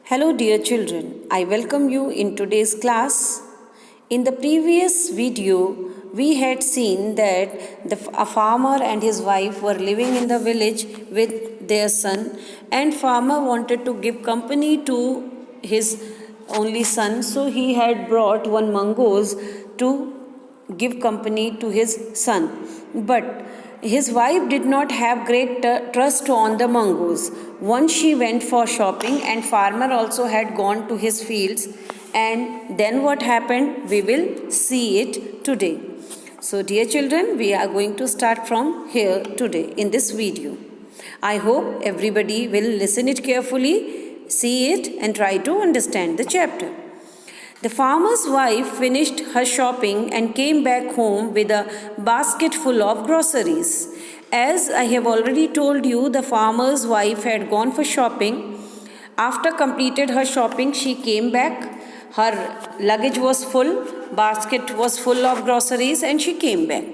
Hello, dear children. I welcome you in today's class. In the previous video, we had seen that a farmer and his wife were living in the village with their son, and farmer wanted to give company to his only son, so he had brought one mongoose to give company to his son. But his wife did not have great trust on the mongoose. Once she went for shopping, and farmer also had gone to his fields. And then what happened? We will see it today. So, dear children, we are going to start from here today in this video. I hope everybody will listen it carefully, see it, and try to understand the chapter. The farmer's wife finished her shopping and came back home with a basket full of groceries. As I have already told you, the farmer's wife had gone for shopping. After completed her shopping, she came back. Her luggage was full, basket was full of groceries, and she came back.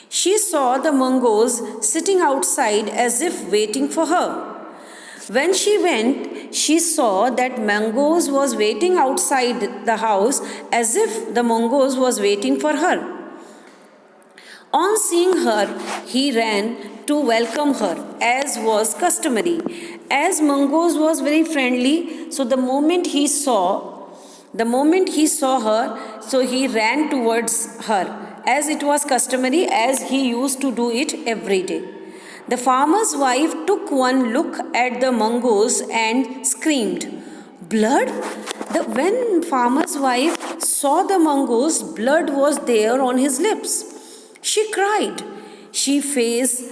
She saw the mongoose sitting outside as if waiting for her. When she went, she saw that mongoose was waiting outside the house as if the mongoose was waiting for her. On seeing her, he ran to welcome her, as was customary. As mongoose was very friendly, so the moment he saw her, so he ran towards her, as it was customary, as he used to do it every day. The farmer's wife took one look at the mongoose and screamed, "Blood?" When farmer's wife saw the mongoose, blood was there on his lips. She cried. She faced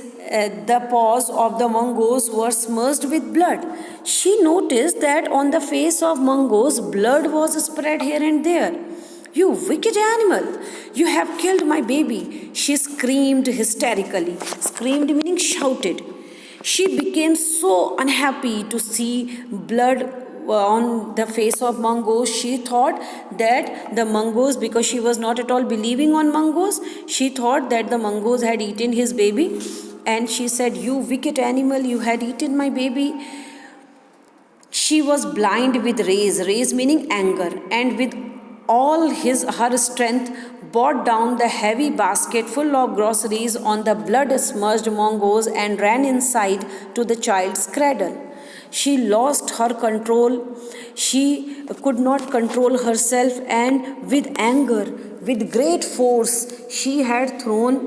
the paws of the mongoose were smudged with blood. She noticed that on the face of mongoose, blood was spread here and there. "You wicked animal! You have killed my baby!" she screamed hysterically. Screamed meaning shouted. She became so unhappy to see blood on the face of mongoose. She thought that the mongoose, because she was not at all believing on mongoose, she thought that the mongoose had eaten his baby. And she said, "You wicked animal, you had eaten my baby." She was blind with rage meaning anger, and with all her strength brought down the heavy basket full of groceries on the blood-smudged mongoose and ran inside to the child's cradle. She lost her control. She could not control herself, and with anger, with great force, she had thrown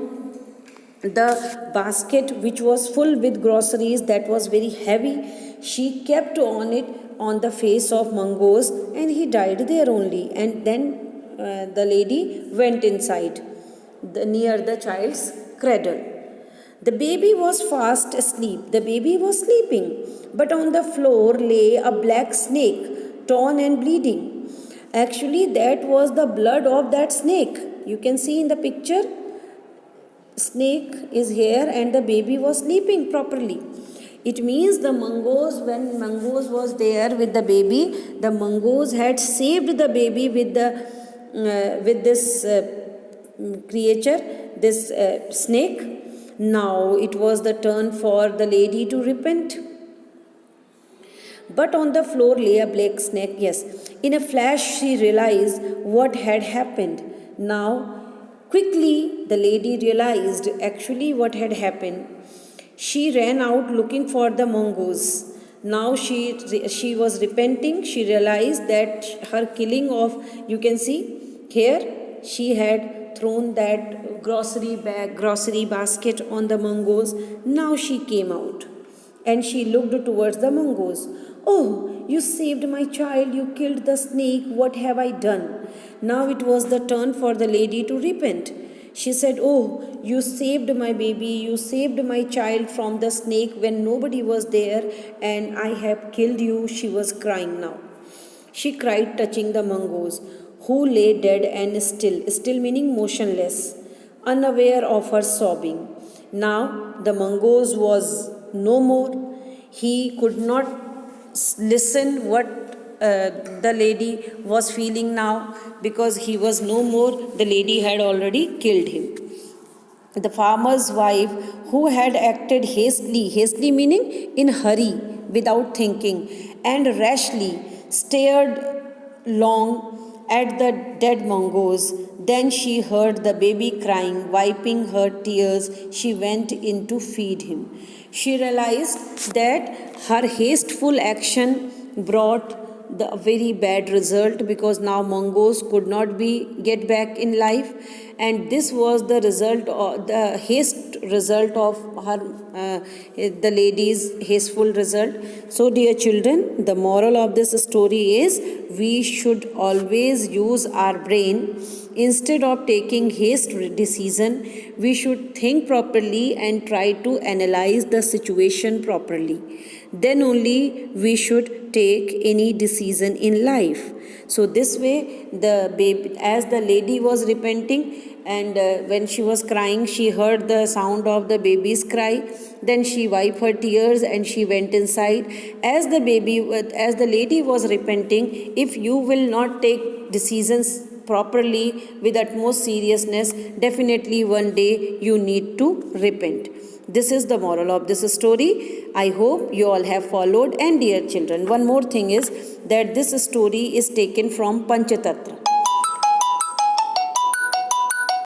the basket which was full with groceries, that was very heavy. She kept on it on the face of mongoose, and he died there only. And then the lady went inside near the child's cradle. The baby was fast asleep. The baby was sleeping, but on the floor lay a black snake, torn and bleeding. Actually, that was the blood of that snake. You can see in the picture, snake is here and the baby was sleeping properly. It means the mongoose, when mongoose was there with the baby, the mongoose had saved the baby with this creature, this snake. Now it was the turn for the lady to repent. But on the floor lay a black snake. Yes, in a flash she realized what had happened. Now quickly the lady realized actually what had happened. She ran out looking for the mongoose. Now she was repenting. She realized that her killing of, you can see here, she had thrown that grocery basket on the mongoose. Now she came out and she looked towards the mongoose. "Oh, you saved my child. You killed the snake. What have I done?" Now it was the turn for the lady to repent. She said, "Oh, you saved my baby. You saved my child from the snake when nobody was there, and I have killed you." She was crying now. She cried, touching the mongoose, who lay dead and still meaning motionless, unaware of her sobbing. Now the mongoose was no more. He could not listen what the lady was feeling now, because he was no more. The lady had already killed him. The farmer's wife, who had acted hastily meaning in hurry, without thinking, and rashly, stared long at the dead mongoose. Then she heard the baby crying. Wiping her tears, she went in to feed him. She realized that her hasteful action brought the very bad result, because now mongoose could not be get back in life, and this was the result of the haste result of her the lady's hasteful result. So dear children, the moral of this story is we should always use our brain. Instead of taking haste decision, we should think properly and try to analyze the situation properly. Then only we should take any decision in life. So this way, the baby, as the lady was repenting, and when she was crying, she heard the sound of the baby's cry. Then she wiped her tears and she went inside. As the lady was repenting, if you will not take decisions properly with utmost seriousness, definitely one day you need to repent. This is the moral of this story. I hope you all have followed. And dear children, one more thing is that this story is taken from Panchatattva.